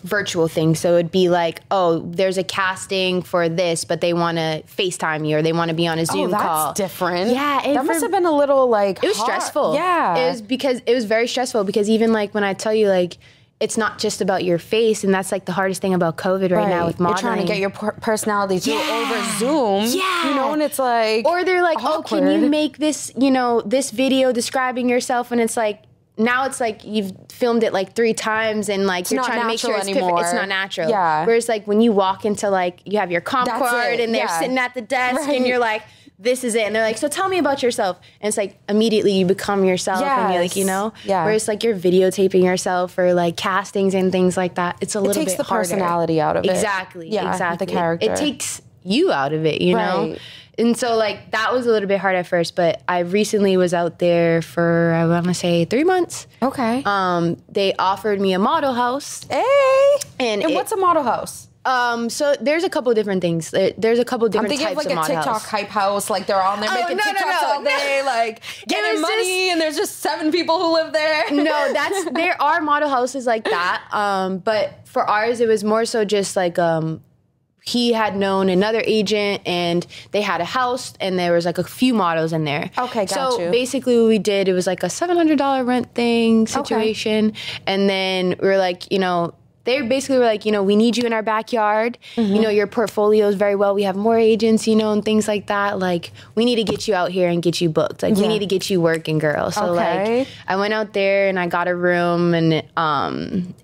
[SPEAKER 2] virtual things. So it'd be like, oh, there's a casting for this, but they want to FaceTime you or they want to be on a Zoom call.
[SPEAKER 1] That's different.
[SPEAKER 2] Yeah.
[SPEAKER 1] That must have been a little like
[SPEAKER 2] it was stressful.
[SPEAKER 1] Yeah.
[SPEAKER 2] It was very stressful because even like when I tell you like, it's not just about your face, and that's like the hardest thing about COVID right now with modeling.
[SPEAKER 1] You're trying to get your personality to over Zoom.
[SPEAKER 2] Yeah.
[SPEAKER 1] You know, and it's like
[SPEAKER 2] or they're like,
[SPEAKER 1] awkward.
[SPEAKER 2] oh, can you make this, you know, this video describing yourself? And it's like, now it's like you've filmed it like 3 times and like you're trying to make sure it's perfect. It's not natural.
[SPEAKER 1] Yeah.
[SPEAKER 2] Whereas like when you walk into like, you have your comp card and they're sitting at the desk and you're like, this is it. And they're like, so tell me about yourself. And it's like immediately you become yourself and you're like, you know?
[SPEAKER 1] Yeah.
[SPEAKER 2] Whereas like you're videotaping yourself for like castings and things like that. It's a little bit harder.
[SPEAKER 1] It takes the personality out of it.
[SPEAKER 2] Exactly.
[SPEAKER 1] Yeah,
[SPEAKER 2] exactly.
[SPEAKER 1] the character.
[SPEAKER 2] It takes you out of it, you know? And so like that was a little bit hard at first, but I recently was out there for, I want to say 3 months.
[SPEAKER 1] Okay.
[SPEAKER 2] They offered me a model house.
[SPEAKER 1] Hey. And what's a model house?
[SPEAKER 2] So there's a couple different things. There's a couple different types of model house.
[SPEAKER 1] I'm thinking of like a TikTok hype house, like they're on there making TikToks all day, like getting money, and there's just 7 people who live there.
[SPEAKER 2] No, there are model houses like that. But for ours, it was more so just like he had known another agent, and they had a house, and there was like a few models in there.
[SPEAKER 1] Okay, got you.
[SPEAKER 2] So basically what we did, it was like a $700 rent thing situation. And then we were like, you know, they basically were like, you know, we need you in our backyard. You know, your portfolio is very well. We have more agents, you know, and things like that. Like, we need to get you out here and get you booked. Like, we need to get you working, girl. So, like, I went out there and I got a room, and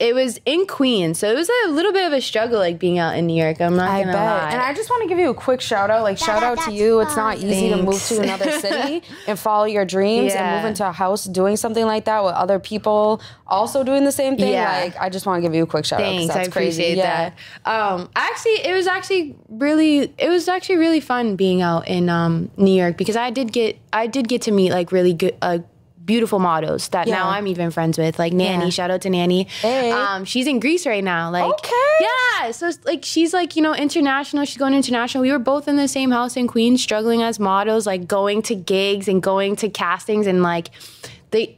[SPEAKER 2] it was in Queens. So it was a little bit of a struggle, like, being out in New York. I'm not gonna lie.
[SPEAKER 1] And I just want to give you a quick shout out. Like, shout out to you. It's not easy to move to another city and follow your dreams and move into a house doing something like that with other people also doing the same thing. Like, I just want to give you a quick shout out.
[SPEAKER 2] Thanks,
[SPEAKER 1] That's
[SPEAKER 2] I appreciate
[SPEAKER 1] crazy.
[SPEAKER 2] that. It was actually really fun being out in New York, because I did get to meet like really good, beautiful models that now I'm even friends with, like Nanny. Shout out to Nanny.
[SPEAKER 1] Hey.
[SPEAKER 2] She's in Greece right now. Like, so it's like she's like, you know, international. She's going international. We were both in the same house in Queens, struggling as models, like going to gigs and going to castings, and like.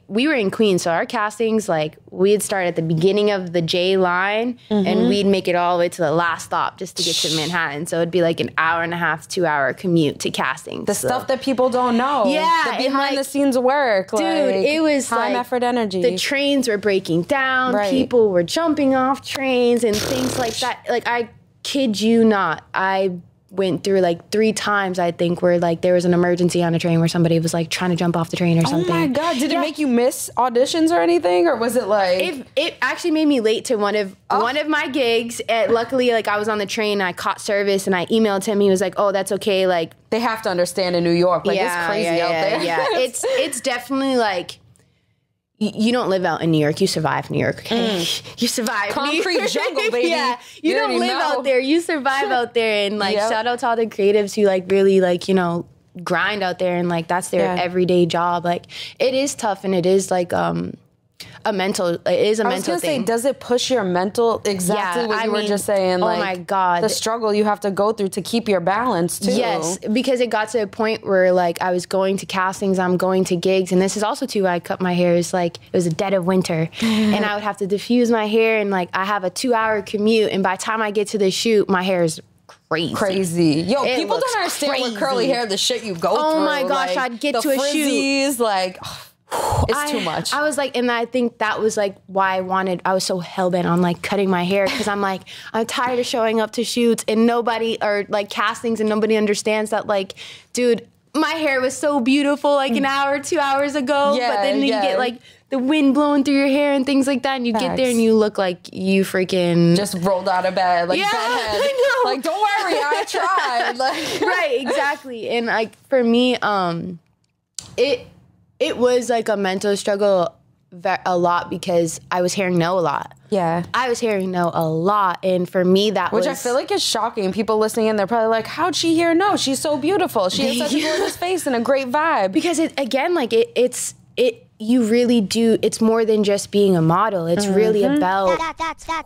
[SPEAKER 2] We were in Queens, so our castings, like, we'd start at the beginning of the J line, and we'd make it all the way to the last stop just to get to Manhattan. So it'd be like an hour and a half, 2 hour commute to castings.
[SPEAKER 1] The stuff that people don't know.
[SPEAKER 2] Yeah.
[SPEAKER 1] The behind the scenes work.
[SPEAKER 2] Dude,
[SPEAKER 1] like,
[SPEAKER 2] it was
[SPEAKER 1] time,
[SPEAKER 2] like,
[SPEAKER 1] effort, energy.
[SPEAKER 2] the trains were breaking down. People were jumping off trains and things like that. Like, I kid you not, I went through like 3 times, I think, where like there was an emergency on a train where somebody was like trying to jump off the train or something.
[SPEAKER 1] Oh my God. Did it make you miss auditions or anything? Or was it like...
[SPEAKER 2] It actually made me late to one of my gigs. Luckily, like, I was on the train, I caught service, and I emailed him. He was like, oh, that's okay. Like,
[SPEAKER 1] they have to understand in New York. Like, it's crazy out there.
[SPEAKER 2] Yeah, it's definitely like... You don't live out in New York. You survive New York, okay? You survive
[SPEAKER 1] concrete
[SPEAKER 2] New York.
[SPEAKER 1] jungle, baby.
[SPEAKER 2] Yeah, you don't live out there. You survive out there. And, like, shout out to all the creatives who, like, really, like, you know, grind out there, and, like, that's their everyday job. Like, it is tough, and it is, like, it is a mental thing. I was gonna say,
[SPEAKER 1] does it push your mental, exactly what you were just saying?
[SPEAKER 2] Oh
[SPEAKER 1] like,
[SPEAKER 2] my God.
[SPEAKER 1] the struggle you have to go through to keep your balance too.
[SPEAKER 2] Yes, because it got to a point where, like, I was going to castings, I'm going to gigs, and this is also too why I cut my hair. Is like, it was a dead of winter, and I would have to diffuse my hair, and like I have a 2-hour commute, and by the time I get to the shoot, my hair is crazy.
[SPEAKER 1] Yo, people don't understand with curly hair the shit you go through.
[SPEAKER 2] Oh my gosh,
[SPEAKER 1] like,
[SPEAKER 2] I'd get to a shoot,
[SPEAKER 1] like. It's too much.
[SPEAKER 2] I was like, and I think that was like why I was so hellbent on like cutting my hair, because I'm like, I'm tired of showing up to shoots and nobody, or like castings, and nobody understands that, like, dude, my hair was so beautiful like an hour, 2 hours ago, but then you get like the wind blowing through your hair and things like that, and you get there and you look like you freaking
[SPEAKER 1] just rolled out of bed, like bedhead. I know. Like, don't worry, I tried. Like,
[SPEAKER 2] right, exactly. And like for me, it was like a mental struggle a lot, because I was hearing no a lot.
[SPEAKER 1] Yeah.
[SPEAKER 2] I was hearing no a lot. And for me,
[SPEAKER 1] Which I feel like is shocking. People listening in, they're probably like, how'd she hear no? She's so beautiful. She has such a gorgeous face and a great vibe.
[SPEAKER 2] Because you really do, it's more than just being a model. It's really about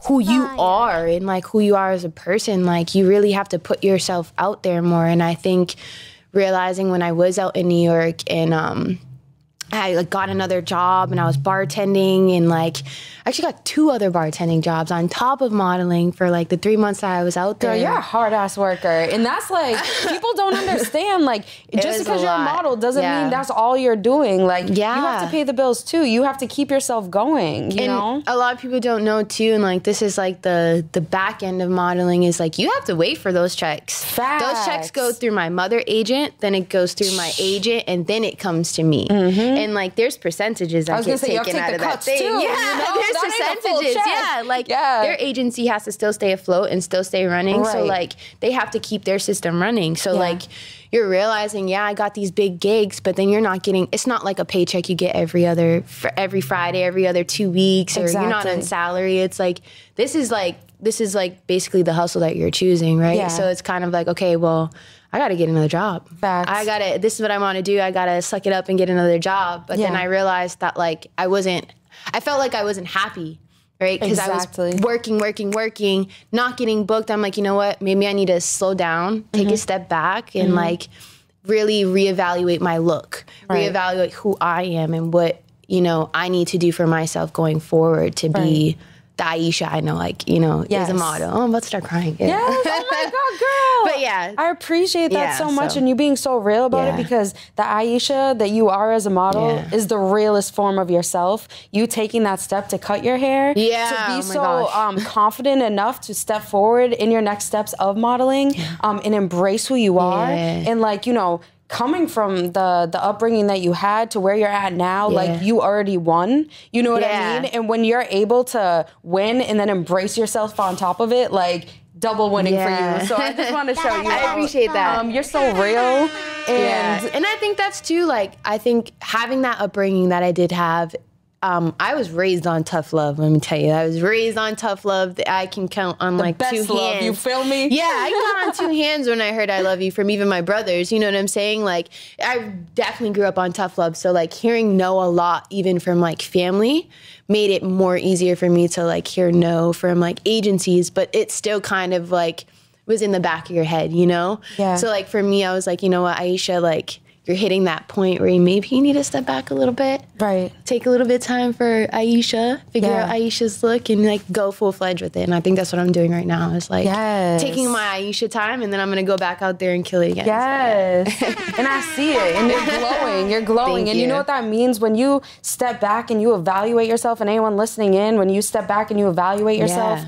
[SPEAKER 2] who you are, and like who you are as a person. Like, you really have to put yourself out there more. And I think realizing when I was out in New York, and I like got another job, and I was bartending, and like I actually got 2 other bartending jobs on top of modeling for like the 3 months that I was out there.
[SPEAKER 1] Girl, you're a hard ass worker, and that's like people don't understand. Like, just because you're a model doesn't mean that's all you're doing. Like, you have to pay the bills too. You have to keep yourself going. You know,
[SPEAKER 2] a lot of people don't know too, and like this is like the back end of modeling is like you have to wait for those checks.
[SPEAKER 1] Facts.
[SPEAKER 2] Those checks go through my mother agent, then it goes through my agent, and then it comes to me. And like there's percentages that get taken out of that thing.
[SPEAKER 1] Too,
[SPEAKER 2] yeah,
[SPEAKER 1] you know?
[SPEAKER 2] there's percentages. Yeah, like their agency has to still stay afloat and still stay running. Right. So like they have to keep their system running. So like you're realizing, I got these big gigs, but then you're not getting. It's not like a paycheck you get every Friday, every other 2 weeks, or you're not on salary. It's like this is like basically the hustle that you're choosing, right? Yeah. So it's kind of like, okay, well, I got to get another job.
[SPEAKER 1] Facts.
[SPEAKER 2] This is what I want to do. I got to suck it up and get another job. But then I realized that like I felt like I wasn't happy, right? Because I was working, not getting booked. I'm like, you know what? Maybe I need to slow down, take a step back, and like really reevaluate my look, reevaluate who I am and what, I need to do for myself going forward to be the Ieshah I know, like, you know, is a model. Oh, I'm about to start crying. Yeah.
[SPEAKER 1] Yes, oh my God, girl.
[SPEAKER 2] But yeah.
[SPEAKER 1] I appreciate that so much, and you being so real about it, because the Ieshah that you are as a model is the realest form of yourself. You taking that step to cut your hair, to be so confident enough to step forward in your next steps of modeling, and embrace who you are, and like, you know, coming from the upbringing that you had to where you're at now, like you already won. You know what I mean? And when you're able to win and then embrace yourself on top of it, like double winning for you. So I just want to show you.
[SPEAKER 2] I appreciate that.
[SPEAKER 1] You're so real.
[SPEAKER 2] And I think that's too, like, I think having that upbringing that I did have, I was raised on tough love. Let me tell you, I was raised on tough love that I can count on like two hands.
[SPEAKER 1] You feel me?
[SPEAKER 2] Yeah, I can count on two hands when I heard "I love you" from even my brothers. You know what I'm saying? Like, I definitely grew up on tough love. So like hearing no a lot, even from like family, made it more easier for me to like hear no from like agencies. But it still kind of like was in the back of your head, you know?
[SPEAKER 1] Yeah.
[SPEAKER 2] So like for me, I was like, you know what, Ieshah, like, you're hitting that point where maybe you need to step back a little bit.
[SPEAKER 1] Right.
[SPEAKER 2] Take a little bit of time for Ieshah, figure out Ieshah's look, and like go full-fledged with it. And I think that's what I'm doing right now. Is like taking my Ieshah time, and then I'm gonna go back out there and kill it again.
[SPEAKER 1] Yes. So, and I see it, and you're glowing. You're glowing.
[SPEAKER 2] Thank
[SPEAKER 1] and you know what that means when you step back and you evaluate yourself, and anyone listening in, when you step back and you evaluate yourself,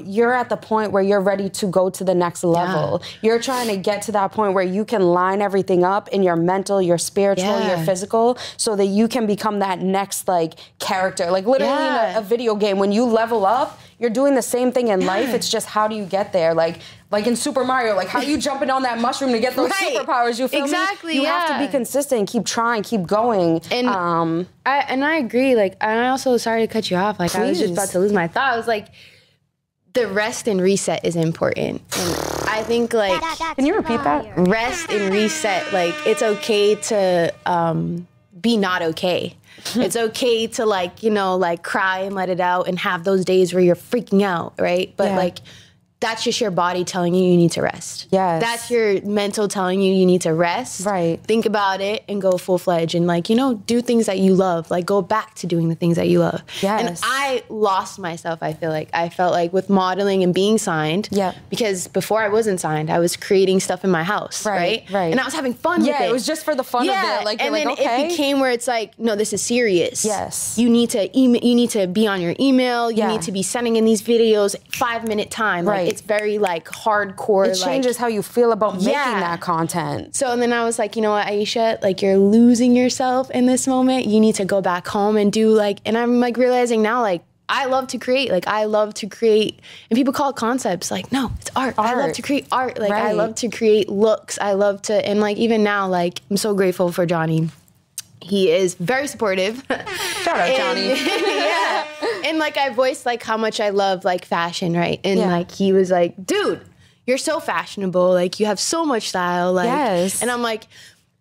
[SPEAKER 1] you're at the point where you're ready to go to the next level. You're trying to get to that point where you can line everything up in your mental, your spiritual, your physical, so that you can become that next like character. Like literally in a video game, when you level up, you're doing the same thing in life. It's just how do you get there? Like in Super Mario, like how you jumping on that mushroom to get those superpowers. You feel me? You have to be consistent, keep trying, keep going.
[SPEAKER 2] And I agree. Like, and I also, sorry to cut you off. Like I was just about to lose my thought. I was like, the rest and reset is important. And I think like,
[SPEAKER 1] can you repeat that?
[SPEAKER 2] Rest and reset. Like it's okay to be not okay. It's okay to like, you know, like cry and let it out and have those days where you're freaking out, right? But like, that's just your body telling you need to rest.
[SPEAKER 1] Yes.
[SPEAKER 2] That's your mental telling you need to rest.
[SPEAKER 1] Right.
[SPEAKER 2] Think about it and go full-fledged and like, you know, do things that you love. Like go back to doing the things that you love.
[SPEAKER 1] Yes.
[SPEAKER 2] And I lost myself, I feel like. I felt like with modeling and being signed. Yeah. Because before I wasn't signed, I was creating stuff in my house. Right. And I was having fun with it.
[SPEAKER 1] Yeah, it was just for the fun of it. Like,
[SPEAKER 2] and then it became where it's like, no, this is serious.
[SPEAKER 1] Yes.
[SPEAKER 2] You need to you need to be on your email. You need to be sending in these videos 5-minute time.
[SPEAKER 1] Right.
[SPEAKER 2] Like, it's very like hardcore.
[SPEAKER 1] It changes how you feel about making that content.
[SPEAKER 2] So and then I was like, you know what, Ieshah, like you're losing yourself in this moment. You need to go back home and do like, and I'm like realizing now, like I love to create. Like I love to create, and people call it concepts. Like no, it's art. I love to create art. Like I love to create looks. I love to, and like even now, like I'm so grateful for Johnny. He is very supportive.
[SPEAKER 1] Shout out, Johnny.
[SPEAKER 2] And like I voiced like how much I love like fashion, right? And like he was like, dude, you're so fashionable. Like you have so much style. Like, and I'm like,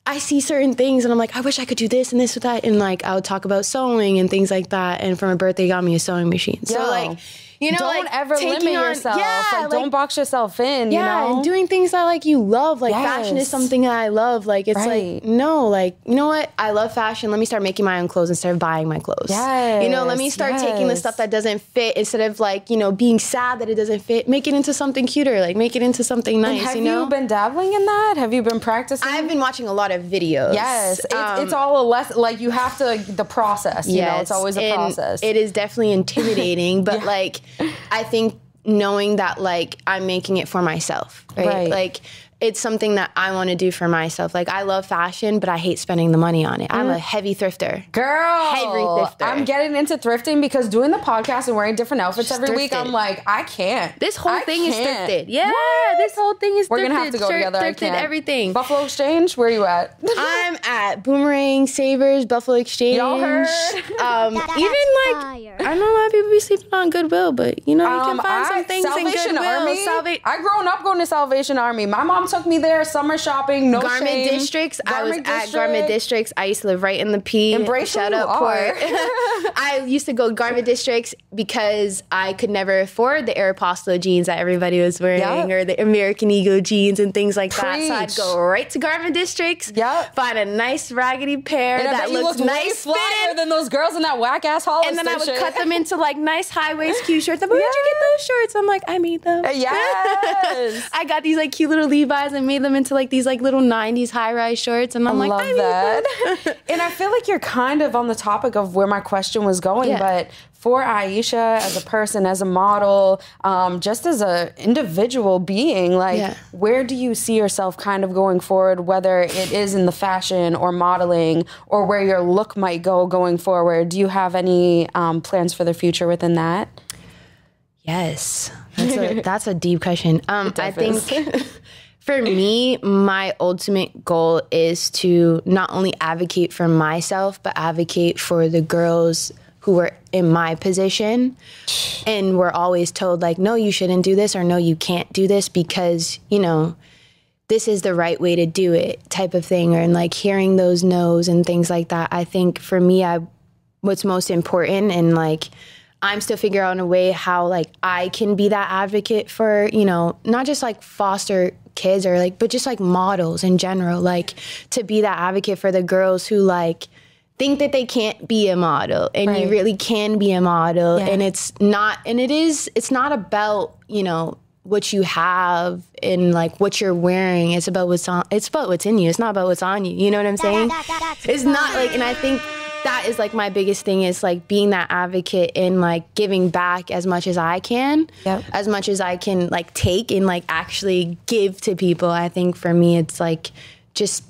[SPEAKER 2] I see certain things and I'm like, I wish I could do this and this with that. And like I would talk about sewing and things like that. And for my birthday, he got me a sewing machine. So like, you know,
[SPEAKER 1] don't
[SPEAKER 2] like
[SPEAKER 1] ever limit yourself. Like, don't box yourself in, you know?
[SPEAKER 2] And doing things that like you love. Like fashion is something that I love. Like it's like, no, like, you know what? I love fashion. Let me start making my own clothes instead of buying my clothes. You know, let me start taking the stuff that doesn't fit instead of like, you know, being sad that it doesn't fit. Make it into something cuter. Like make it into something nice,
[SPEAKER 1] and have you been dabbling in that? Have you been practicing?
[SPEAKER 2] I've been watching a lot of videos.
[SPEAKER 1] Yes. It's all a lesson. Like you have to, the process, you know, it's always a process.
[SPEAKER 2] It is definitely intimidating, but like, I think knowing that like I'm making it for myself, right? Like it's something that I want to do for myself. Like I love fashion, but I hate spending the money on it. I'm a heavy thrifter.
[SPEAKER 1] Girl,
[SPEAKER 2] heavy thrifter.
[SPEAKER 1] I'm getting into thrifting because doing the podcast and wearing different outfits every week, I'm like, I can't.
[SPEAKER 2] This whole thing is thrifted. Yeah, this whole thing is thrifted.
[SPEAKER 1] We're going to have to go together.
[SPEAKER 2] Thrifted, I can't. Everything.
[SPEAKER 1] Buffalo Exchange, where are you at?
[SPEAKER 2] I'm at Boomerang, Savers, Buffalo Exchange.
[SPEAKER 1] Y'all heard?
[SPEAKER 2] Even like, I know a lot of people be sleeping on Goodwill, but you know, you can find some things in Goodwill.
[SPEAKER 1] Army. I grown up going to Salvation Army. My mom mom took me there, summer shopping, no
[SPEAKER 2] Garment
[SPEAKER 1] shame.
[SPEAKER 2] Districts. I was at Garment Districts. I used to live right in the P.
[SPEAKER 1] Embrace
[SPEAKER 2] Shout out Port. I used to go Garment Districts because I could never afford the Aeropostale jeans that everybody was wearing or the American Eagle jeans and things like that. So I'd go right to Garment Districts, find a nice raggedy pair that looked nice fitted
[SPEAKER 1] than those girls in that whack ass Hollister
[SPEAKER 2] and then I would cut them into like nice high waist cute shorts. I'm like, where'd you get those shorts? I'm like, I made them.
[SPEAKER 1] Yes.
[SPEAKER 2] I got these like cute little Levi's and made them into like these like little 90s high rise shorts. And I'm like, I made that.
[SPEAKER 1] And I feel like you're kind of on the topic of where my question was going, but for Ieshah as a person, as a model, just as an individual being, like where do you see yourself kind of going forward, whether it is in the fashion or modeling or where your look might go going forward? Do you have any plans for the future within that?
[SPEAKER 2] Yes, that's a deep question. I think for me, my ultimate goal is to not only advocate for myself, but advocate for the girls who were in my position and were always told like, no, you shouldn't do this or no, you can't do this because, you know, this is the right way to do it type of thing. And like hearing those no's and things like that. I think for me, what's most important and like, I'm still figuring out a way how like I can be that advocate for, you know, not just like foster kids or like, but just like models in general, like to be that advocate for the girls who like think that they can't be a model and you really can be a model. And it's not about, you know, what you have and like what you're wearing. It's about what's in you. It's not about what's on you. You know what I'm saying? It's not like, and I think that is like my biggest thing is like being that advocate and like giving back as much as I can, as much as I can like take and like actually give to people. I think for me, it's like just,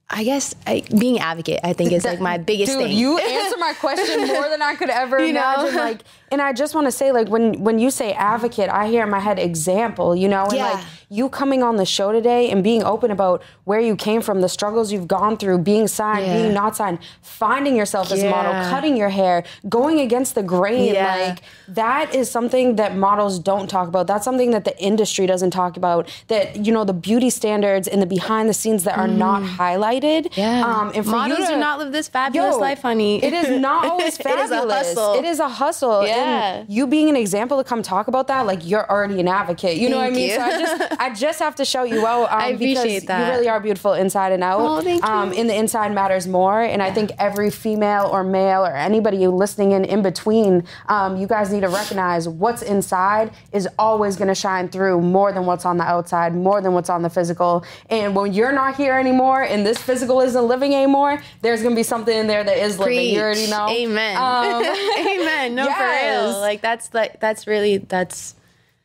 [SPEAKER 2] I guess being an advocate, I think is like my biggest thing.
[SPEAKER 1] You answer my question more than I could ever imagine. Like, and I just want to say, like, when you say advocate, I hear in my head example, you know, and like you coming on the show today and being open about where you came from, the struggles you've gone through, being signed, being not signed, finding yourself as a model, cutting your hair, going against the grain. Like that is something that models don't talk about. That's something that the industry doesn't talk about. That, you know, the beauty standards and the behind the scenes that are not highlighted.
[SPEAKER 2] And for models do not live this fabulous life, honey.
[SPEAKER 1] It is not always fabulous.
[SPEAKER 2] It is a hustle.
[SPEAKER 1] It is a hustle. And you being an example to come talk about that, like you're already an advocate. You know what I mean? So I just have to shout you out
[SPEAKER 2] I appreciate that.
[SPEAKER 1] You really are beautiful inside and out.
[SPEAKER 2] Oh, thank you.
[SPEAKER 1] And the inside matters more. And I think every female or male or anybody listening in between, you guys need to recognize what's inside is always going to shine through more than what's on the outside, more than what's on the physical. And when you're not here anymore and this physical isn't living anymore, there's going to be something in there that is living. You already know.
[SPEAKER 2] Amen. Amen. No, for real. Like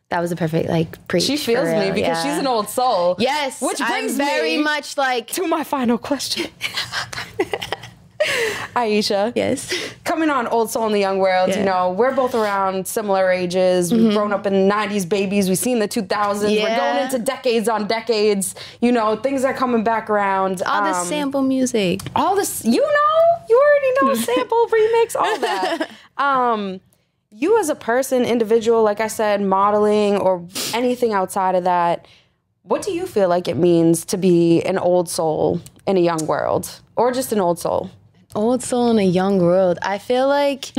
[SPEAKER 2] that was a perfect like preach.
[SPEAKER 1] She feels me because she's an old soul.
[SPEAKER 2] Yes.
[SPEAKER 1] Which brings
[SPEAKER 2] I'm very
[SPEAKER 1] me
[SPEAKER 2] much like
[SPEAKER 1] to my final question. Ieshah.
[SPEAKER 2] Yes.
[SPEAKER 1] Coming on Old Soul in the Young World, you know, we're both around similar ages. We've grown up in the 90s babies. We've seen the 2000s. We're going into decades on decades. You know, things are coming back around.
[SPEAKER 2] All the sample music.
[SPEAKER 1] All this, you already know, sample, remix, all that. You as a person, individual, like I said, modeling or anything outside of that, what do you feel like it means to be an old soul in a young world? Or just an old soul?
[SPEAKER 2] Old soul in a young world. I feel like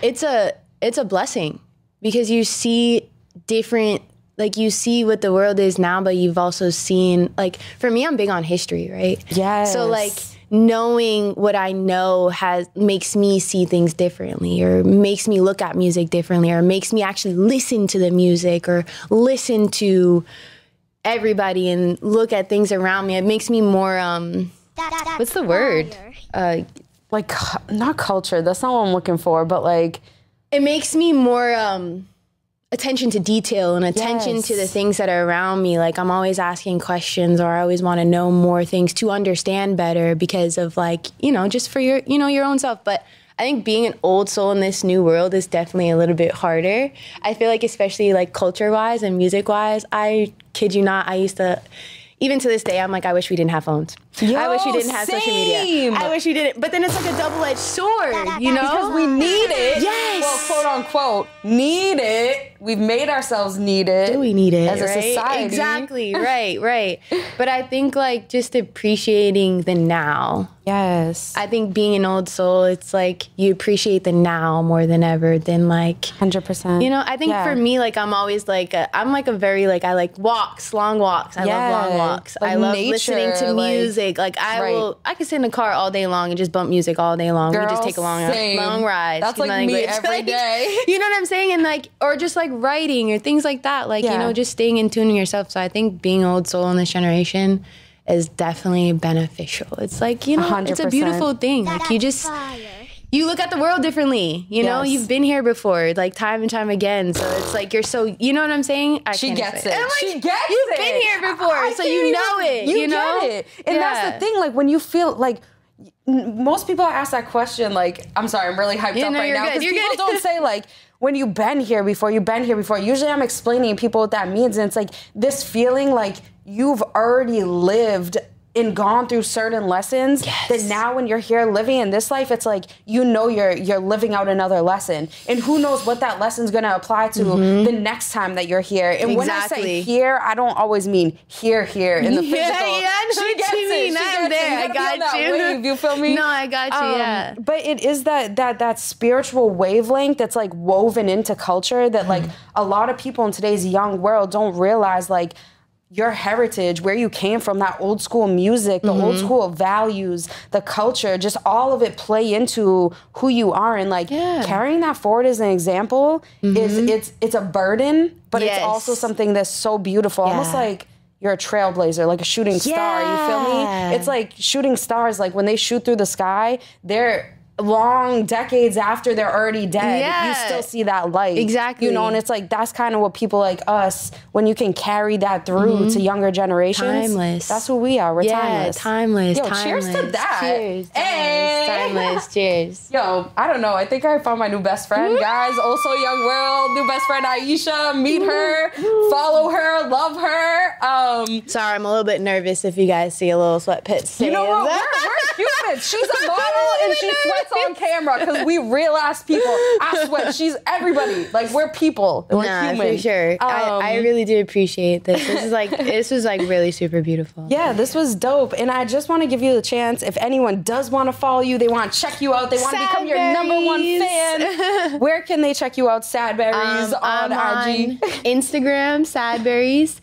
[SPEAKER 2] it's a blessing because you see different, like you see what the world is now, but you've also seen, like for me, I'm big on history, right?
[SPEAKER 1] Yes.
[SPEAKER 2] So like knowing what I know makes me see things differently or makes me look at music differently or makes me actually listen to the music or listen to everybody and look at things around me. It makes me more, what's the word?
[SPEAKER 1] Like, not culture. That's not what I'm looking for, but like...
[SPEAKER 2] It makes me more attention to detail and attention to the things that are around me. Like, I'm always asking questions or I always want to know more things to understand better because of like, you know, just for your, you know, your own self. But I think being an old soul in this new world is definitely a little bit harder. I feel like especially like culture-wise and music-wise, I kid you not, I used to... Even to this day, I'm like, I wish we didn't have phones. Yo, I wish we didn't have social media. I wish we didn't. But then it's like a double-edged sword, you know?
[SPEAKER 1] Because we need it.
[SPEAKER 2] Yes.
[SPEAKER 1] Well, quote unquote, need it. We've made ourselves need it.
[SPEAKER 2] Do we need it?
[SPEAKER 1] As a
[SPEAKER 2] right?
[SPEAKER 1] society.
[SPEAKER 2] Exactly. Right. But I think like just appreciating the now.
[SPEAKER 1] Yes.
[SPEAKER 2] I think being an old soul, it's like you appreciate the now more than ever than like
[SPEAKER 1] 100%.
[SPEAKER 2] You know, I think for me, like I'm always like I'm like a very like I like walks, long walks. I love long walks.
[SPEAKER 1] Like
[SPEAKER 2] I love
[SPEAKER 1] nature,
[SPEAKER 2] listening to music. Like I could sit in the car all day long and just bump music all day long.
[SPEAKER 1] Girl,
[SPEAKER 2] we just take a long ride.
[SPEAKER 1] That's like me every day.
[SPEAKER 2] You know what I'm saying? And like, or just like writing or things like that. Like, you know, just staying in tune to yourself. So I think being old soul in this generation is definitely beneficial. It's like, you know, 100%. It's a beautiful thing. Like you just, you look at the world differently. You know, you've been here before, like time and time again. So it's like, you're so, you know what I'm saying?
[SPEAKER 1] She gets it.
[SPEAKER 2] Like,
[SPEAKER 1] she gets
[SPEAKER 2] You've
[SPEAKER 1] it.
[SPEAKER 2] been here before, so you know it. You know?
[SPEAKER 1] Get it. And that's the thing, like when you feel like, most people ask that question, like, I'm sorry, I'm really hyped up right now. Because people don't say like, when you've been here before, Usually I'm explaining to people what that means. And it's like this feeling like you've already lived and gone through certain lessons that now when you're here living in this life, it's like, you know, you're living out another lesson. And who knows what that lesson's going to apply to the next time that you're here. And when I say here, I don't always mean here in the physical.
[SPEAKER 2] I know what you mean. I'm there. I got you.
[SPEAKER 1] Wave, you feel me?
[SPEAKER 2] No, I got you,
[SPEAKER 1] But it is that spiritual wavelength that's like woven into culture that like a lot of people in today's young world don't realize, like, your heritage, where you came from, that old school music, the old school values, the culture, just all of it play into who you are. And like carrying that forward as an example is it's a burden, but it's also something that's so beautiful. Almost like you're a trailblazer, like a shooting star. You feel me? It's like shooting stars, like when they shoot through the sky, they're long decades after they're already dead, you still see that light.
[SPEAKER 2] Exactly.
[SPEAKER 1] You know, and it's like, that's kind of what people like us, when you can carry that through to younger generations.
[SPEAKER 2] Timeless.
[SPEAKER 1] That's who we are. We're timeless.
[SPEAKER 2] Timeless.
[SPEAKER 1] Yo, cheers to that.
[SPEAKER 2] Cheers.
[SPEAKER 1] Hey.
[SPEAKER 2] Timeless. Cheers.
[SPEAKER 1] Yo, I don't know. I think I found my new best friend, guys. Also Young World. New best friend, Ieshah. Meet her. Follow her. Love her.
[SPEAKER 2] Sorry, I'm a little bit nervous if you guys see a little sweat pit.
[SPEAKER 1] You know what? We're humans. She's a model and she sweats on camera because we real ass people. I sweat. She's everybody. Like, we're people. We're human.
[SPEAKER 2] For sure. I really do appreciate this. This was like really super beautiful.
[SPEAKER 1] Yeah, this was dope. And I just want to give you the chance, if anyone does want to follow you, they want to check you out, they want to become your #1 fan, where can they check you out? Sadberriess on IG.
[SPEAKER 2] Instagram, Sadberriess.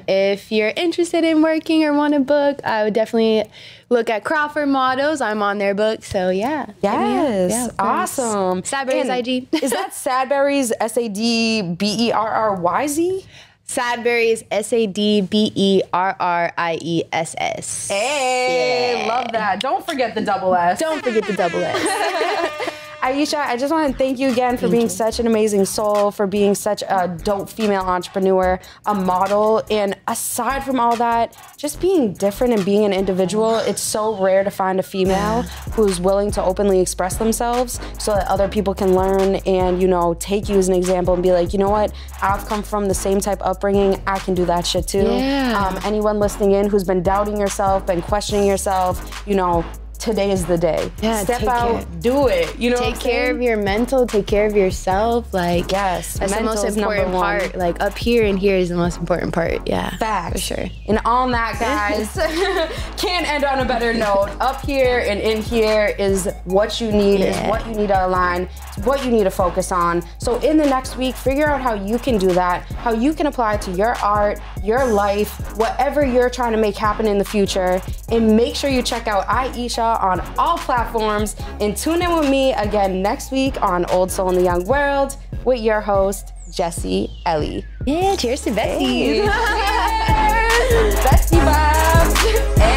[SPEAKER 2] If you're interested in working or want a book, I would definitely look at Crawford models. I'm on their book, so yeah.
[SPEAKER 1] Yes, awesome.
[SPEAKER 2] Sadberriess IG.
[SPEAKER 1] Is that Sadberriess, Sadberriess?
[SPEAKER 2] Sadberriess, Sadberriess.
[SPEAKER 1] Hey, love that. Don't forget the double S.
[SPEAKER 2] Don't forget the double S.
[SPEAKER 1] Ieshah, I just want to thank you again for being such an amazing soul, for being such a dope female entrepreneur, a model, and aside from all that, just being different and being an individual. It's so rare to find a female who's willing to openly express themselves so that other people can learn and, you know, take you as an example and be like, you know what, I've come from the same type of upbringing, I can do that shit too. Anyone listening in who's been doubting yourself, been questioning yourself, you know, today is the day. Step out, do it. You know,
[SPEAKER 2] take care of your mental, take care of yourself. Like, that's the most important part. Like, up here and here is the most important part. Yeah,
[SPEAKER 1] facts.
[SPEAKER 2] For sure.
[SPEAKER 1] And on that, guys, can't end on a better note. Up here and in here is what you need, is what you need to align, it's what you need to focus on. So in the next week, figure out how you can do that, how you can apply it to your art, your life, whatever you're trying to make happen in the future. And make sure you check out Ieshah on all platforms, and tune in with me again next week on Old Soul in the Young World with your host, Jessie Ellie.
[SPEAKER 2] Yeah, cheers to Betsy.
[SPEAKER 1] Hey. Betsy vibes.